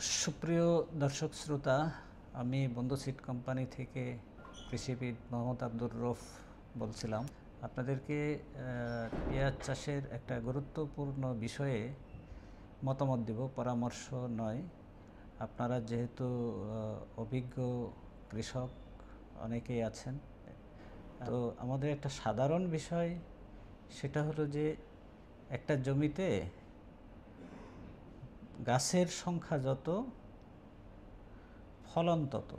সুপ্রিয় দর্শক শ্রোতা, আমি বন্ধু সিড কোম্পানি থেকে কৃষিবিদ মোহাম্মদ আব্দুর রউফ বলছিলাম। আপনাদেরকে পেঁয়াজ চাষের একটা গুরুত্বপূর্ণ বিষয়ে মতামত দেব, পরামর্শ নয়। আপনারা যেহেতু অভিজ্ঞ কৃষক অনেকেই আছেন, তো আমাদের একটা সাধারণ বিষয় সেটা হলো যে একটা জমিতে গাছের সংখ্যা যত, ফলন তত,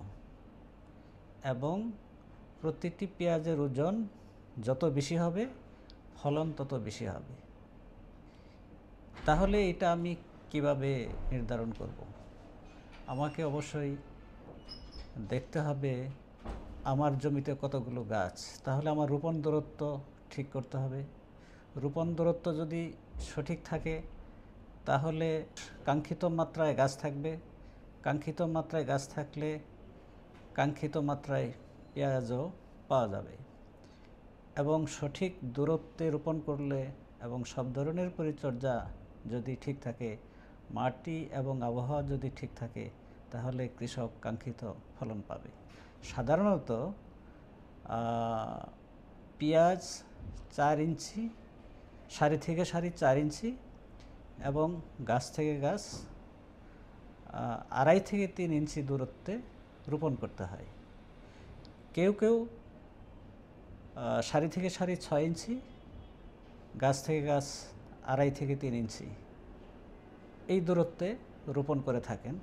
এবং প্রতিটি পেঁয়াজের ওজন যত বেশি হবে ফলন তত বেশি হবে। তাহলে এটা আমি কিভাবে নির্ধারণ করব? আমাকে অবশ্যই দেখতে হবে আমার জমিতে কতগুলো গাছ, তাহলে আমার রোপণ দূরত্ব ঠিক করতে হবে। রোপণ দূরত্ব যদি সঠিক থাকে তাহলে কাঙ্ক্ষিত মাত্রায় গাছ থাকবে, কাঙ্ক্ষিত মাত্রায় গাছ থাকলে কাঙ্ক্ষিত মাত্রায় পেঁয়াজও পাওয়া যাবে। এবং সঠিক দূরত্বে রোপণ করলে এবং সব ধরনের পরিচর্যা যদি ঠিক থাকে, মাটি এবং আবহাওয়া যদি ঠিক থাকে, তাহলে কৃষক কাঙ্ক্ষিত ফলন পাবে। সাধারণত পেঁয়াজ 4 ইঞ্চি, সারি থেকে সারি 4 ইঞ্চি এবং গাছ থেকে গাছ 2.5 থেকে 3 ইঞ্চি দূরত্বে রোপণ করতে হয়। কেউ কেউ সারি থেকে সারি 6 ইঞ্চি, গাছ থেকে গাছ 2.5 থেকে 3 ইঞ্চি এই দূরত্বে রোপণ করে থাকেন।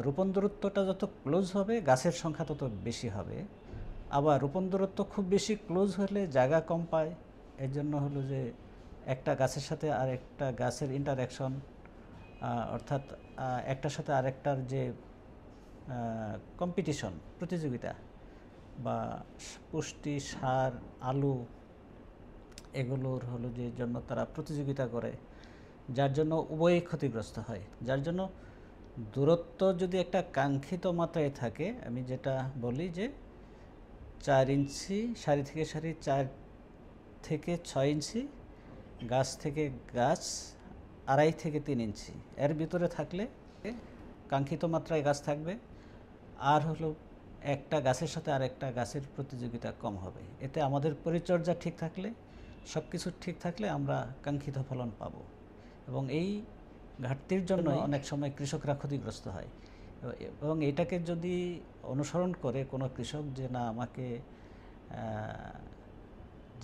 রোপণ দূরত্বটা যত ক্লোজ হবে গাছের সংখ্যা তত বেশি হবে। আবার রোপণ দূরত্ব খুব বেশি ক্লোজ হলে জায়গা কম পায়, এর জন্য হলো যে একটা গাছের সাথে আরেকটা গাছের ইন্টারঅ্যাকশন, অর্থাৎ একটার সাথে আরেকটার যে কম্পিটিশন, প্রতিযোগিতা, বা পুষ্টি, সার, আলু, এগুলোর হলো যে জন্য তারা প্রতিযোগিতা করে, যার জন্য উভয়ই ক্ষতিগ্রস্ত হয়। যার জন্য দূরত্ব যদি একটা কাঙ্ক্ষিত মাত্রায় থাকে, আমি যেটা বলি যে 4 ইঞ্চি, সারি থেকে সারি 4 থেকে 6 ইঞ্চি, গাছ থেকে গাছ 2.5 থেকে 3 ইঞ্চি, এর ভিতরে থাকলে কাঙ্ক্ষিত মাত্রায় গাছ থাকবে। আর হলো একটা গাছের সাথে আরেকটা গাছের প্রতিযোগিতা কম হবে। এতে আমাদের পরিচর্যা ঠিক থাকলে, সব কিছু ঠিক থাকলে আমরা কাঙ্ক্ষিত ফলন পাব। এবং এই ঘাটতির জন্য অনেক সময় কৃষকরা ক্ষতিগ্রস্ত হয়। এবং এটাকে যদি অনুসরণ করে কোনো কৃষক যে না, আমাকে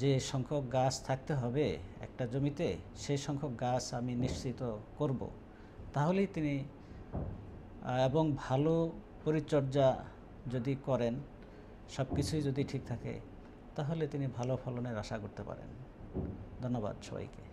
যে সংখ্যক গাছ থাকতে হবে একটা জমিতে, সেই সংখ্যক গাছ আমি নিশ্চিত করব, তাহলেই তিনি এবং ভালো পরিচর্যা যদি করেন, সব কিছুই যদি ঠিক থাকে, তাহলে তিনি ভালো ফলনের আশা করতে পারেন। ধন্যবাদ সবাইকে।